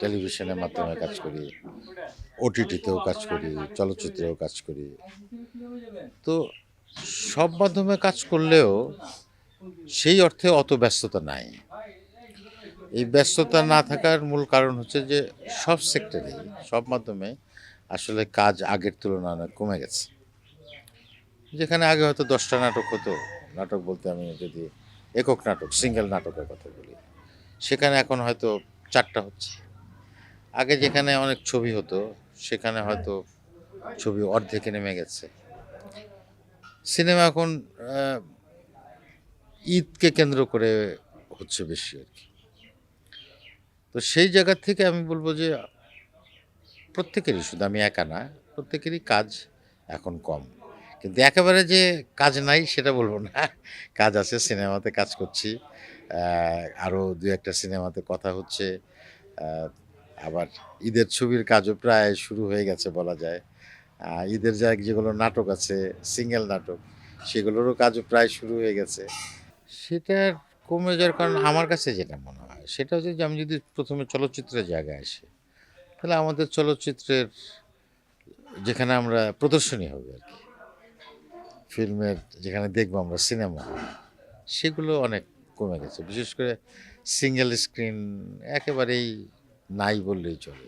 টেলিভিশনের মাধ্যমে কাজ করি, ওটিটিতেও কাজ করি, চলচ্চিত্রেও কাজ করি। তো সব মাধ্যমে কাজ করলেও সেই অর্থে অত ব্যস্ততা নাই। এই ব্যস্ততা না থাকার মূল কারণ হচ্ছে যে সব সেক্টরেই, সব মাধ্যমে আসলে কাজ আগের তুলনায় অনেক কমে গেছে। যেখানে আগে হয়তো ১০টা নাটক হতো, নাটক বলতে আমি যদি একক নাটক, সিঙ্গেল নাটকের কথা বলি, সেখানে এখন হয়তো ৪টা হচ্ছে। আগে যেখানে অনেক ছবি হতো, সেখানে হয়তো ছবি অর্ধেকে নেমে গেছে। সিনেমা এখন আ ঈদকে কেন্দ্র করে হচ্ছে বেশি আরকি। তো সেই জায়গা থেকে আমি বলব যে প্রত্যেকেরই, শুধু আমি একা না, প্রত্যেকেরই কাজ এখন কম। কিন্তু একেবারে যে কাজ নাই সেটা বলব না। কাজ আছে, সিনেমাতে কাজ করছি। আ আরো ২-১ টা সিনেমাতে কথা হচ্ছে। আ আবার ঈদের ছবির কাজও প্রায় শুরু হয়ে গেছে বলা যায়। ঈদের যেগুলো নাটক আছে, সিঙ্গেল নাটক, সেগুলোরও কাজও প্রায় শুরু হয়ে গেছে। সেটার কমে যাওয়ার কারণ আমার কাছে যেটা মনে হয়, সেটা হচ্ছে যে আমি যদি ১ম এ চলচ্চিত্রের জায়গায় আসি, তাহলে আমাদের চলচ্চিত্রের যেখানে আমরা প্রদর্শনী হবে আরকি, ফিল্মের যেখানে দেখবো আমরা সিনেমা, সেগুলো অনেক কমে গেছে। বিশেষ করে সিঙ্গেল স্ক্রিন একেবারেই নাই বললেই চলে।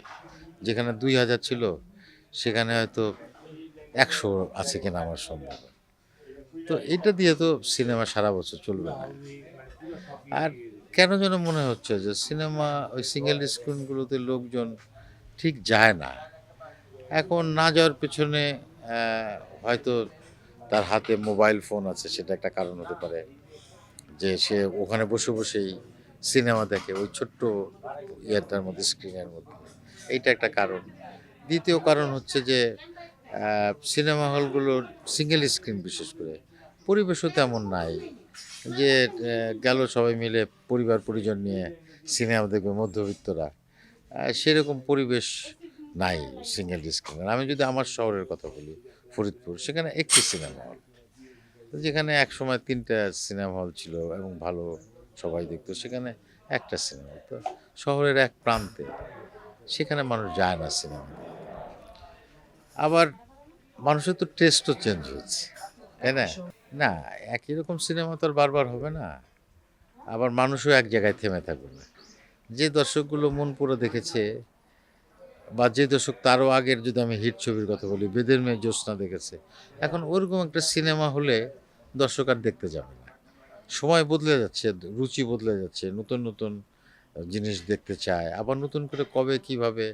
যেখানে ২,০০০ ছিল, সেখানে হয়তো ১০০ আছে কিনা আমার সন্দেহ। তো এটা দিয়ে তো সিনেমা সারা বছর চলবে না। আর কেন যেন মনে হচ্ছে যে সিনেমা ওই সিঙ্গেল স্ক্রিনগুলোতে লোকজন ঠিক যায় না। এখন না যাওয়ার পেছনে অ্যা হয়তো তার হাতে মোবাইল ফোন আছে, সেটা একটা কারণ হতে পারে। যে সে ওখানে বসে বসেই সিনেমা দেখে ওই ছোট্ট ইয়েটার মধ্যে, স্ক্রিনের মধ্যে। এইটা একটা কারণ। ২য় কারণ হচ্ছে যে সিনেমা হলগুলোর সিঙ্গেল স্ক্রিন বিশেষ করে পরিবেশও তেমন নাই। যে গেল সবাই মিলে পরিবার-পরিজন নিয়ে সিনেমা দেখবে মধ্যবিত্তরা। সেরকম পরিবেশ নাই সিঙ্গেল স্ক্রিনের। আমি যদি আমার শহরের কথা বলি, ফরিদপুর, সেখানে একটি সিনেমা হল। যেখানে একসময় ৩ টা সিনেমা হল ছিল এবং ভালো সবাই দেখত। সেখানে একটা সিনেমা হল। তো শহরের এক প্রান্তে, সেখানে মানুষ যায় না সিনেমা দেখতে। আবার মানুষের তো টেস্টও চেঞ্জ হয়েছে, তাই না? না, একই রকম সিনেমা তো আর বারবার হবে না। আবার মানুষও এক জায়গায় থেমে থাকবে না। যে দর্শকগুলো মন পুরা দেখেছে, বা যে দর্শক তারও আগের, যদি আমি হিট ছবির কথা বলি, 'বেদের মেয়ে জ্যোৎস্না' দেখেছে। এখন ওরকম একটা সিনেমা হলে দর্শক আর দেখতে যাবে না। সময় বদলে যাচ্ছে, রুচি বদলে যাচ্ছে। নতুন, নতুন জিনিস দেখতে চায়। আবার নতুন করে কবে কিভাবে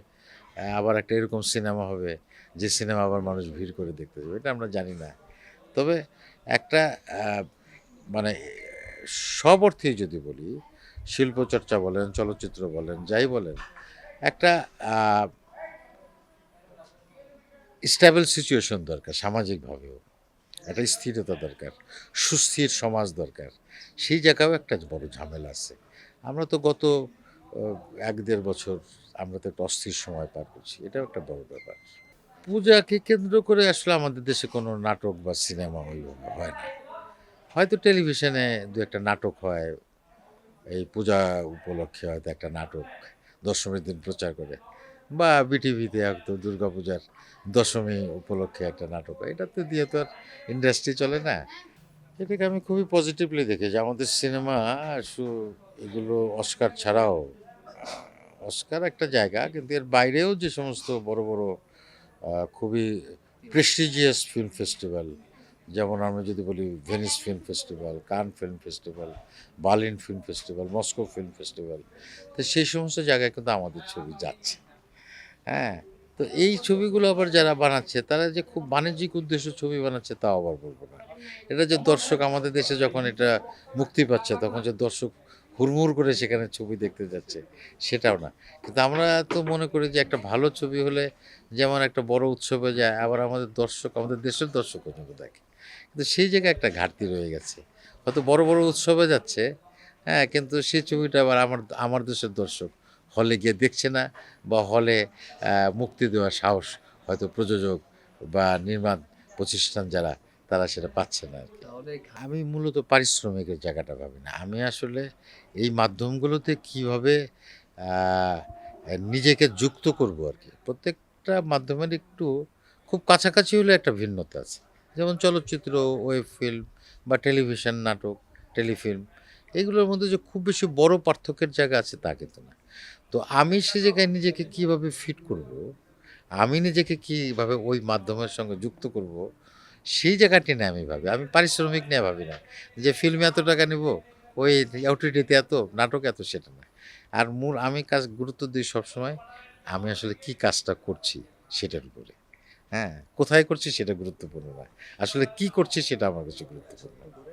আবার একটা এরকম সিনেমা হবে, যে সিনেমা আবার মানুষ ভিড় করে দেখতে যাবে, এটা আমরা জানি না। তবে একটা আ মানে সব অর্থেই যদি বলি, শিল্পচর্চা বলেন, চলচ্চিত্র বলেন, যাই বলেন, একটা আ স্টেবল সিচুয়েশন দরকার সামাজিকভাবেও। একটা স্থিরতা দরকার, সুস্থির সমাজ দরকার। সেই জায়গায়ও একটা বড় ঝামেলা আছে। আমরা তো গত অ ১-১.৫ বছর আমরা তো একটা অস্থির সময় পার করছি। এটাও একটা বড় ব্যাপার। পূজাকে কেন্দ্র করে আসলে আমাদের দেশে কোনো নাটক বা সিনেমা ওইভাবে হয় না। হয়তো টেলিভিশনে ২-১ টা নাটক হয়। এই পূজা উপলক্ষে হয়তো একটা নাটক দশমীর দিন প্রচার করে। বা বিটিভিতে হয়তো দুর্গাপূজার দশমী উপলক্ষে একটা নাটক হয়। এটাতে দিয়ে তো আর ইন্ডাস্ট্রি চলে না। এটাকে আমি খুবই পজিটিভলি দেখি যে আমাদের সিনেমা সু এগুলো অস্কার ছাড়াও, অস্কার একটা জায়গা, কিন্তু এর বাইরেও যে সমস্ত বড়, বড় খুবই প্রেস্টিজিয়াস ফিল্ম ফেস্টিভ্যাল, যেমন আমরা যদি বলি ভেনিস ফিল্ম ফেস্টিভ্যাল, কান film festival, Berlin film festival, Moscow film festival. তো সেই সমস্ত জায়গায় কিন্তু আমাদের ছবি যাচ্ছে। হ্যাঁ? তো এই ছবিগুলো আবার যারা বানাচ্ছে, তারা যে খুব বাণিজ্যিক উদ্দেশ্যে ছবি বানাচ্ছে তাও আবার বলব না। এটা যে দর্শক আমাদের দেশে যখন এটা মুক্তি পাচ্ছে, তখন যে দর্শক হুড়মুড় করে সেখানে ছবি দেখতে যাচ্ছে, সেটাও না। কিন্তু আমরা তো মনে করি যে একটা ভালো ছবি হলে যেমন একটা বড় উৎসবে যায়, আবার আমাদের দর্শক, আমাদের দেশের দর্শকও কিন্তু দেখে। কিন্তু সেই জায়গায় একটা ঘাটতি রয়ে গেছে। হয়তো বড়, বড় উৎসবে যাচ্ছে, হ্যাঁ? কিন্তু সেই ছবিটা আবার আমার আমার দেশের দর্শক হলে গিয়ে দেখছে না, বা হলে মুক্তি দেওয়ার সাহস হয়তো প্রযোজক বা নির্মাণ প্রতিষ্ঠান যারা, তারা সেটা পাচ্ছে না আরকি। আমি মূলত পারিশ্রমিকের জায়গাটা ভাবি না। আমি আসলে এই মাধ্যমগুলোতে কিভাবে আ নিজেকে যুক্ত করব আর কি। প্রত্যেকটা মাধ্যমের একটু খুব কাছাকাছি হলে একটা ভিন্নতা আছে। যেমন চলচ্চিত্র, ওয়েব ফিল্ম বা টেলিভিশন নাটক, টেলিফিল্ম এগুলোর মধ্যে যে খুব বেশি বড় পার্থক্যের জায়গা আছে তা কিন্তু না। তো আমি সে জায়গায় নিজেকে কিভাবে ফিট করব, আমি নিজেকে কিভাবে ওই মাধ্যমের সঙ্গে যুক্ত করব, সেই জায়গাটি নিয়ে আমি ভাবি। আমি পারিশ্রমিক নিয়ে ভাবি না। যে ফিল্মে এত টাকা নিব, ওই ওটিটিতে এত, নাটকে এত সেটা না। আর মূল আমি কাজ গুরুত্ব দিই সবসময় আমি আসলে কি কাজটা করছি সেটার উপরে। হ্যাঁ? কোথায় করছি সেটা গুরুত্বপূর্ণ নয়। আসলে কি করছি সেটা আমার কাছে গুরুত্বপূর্ণ।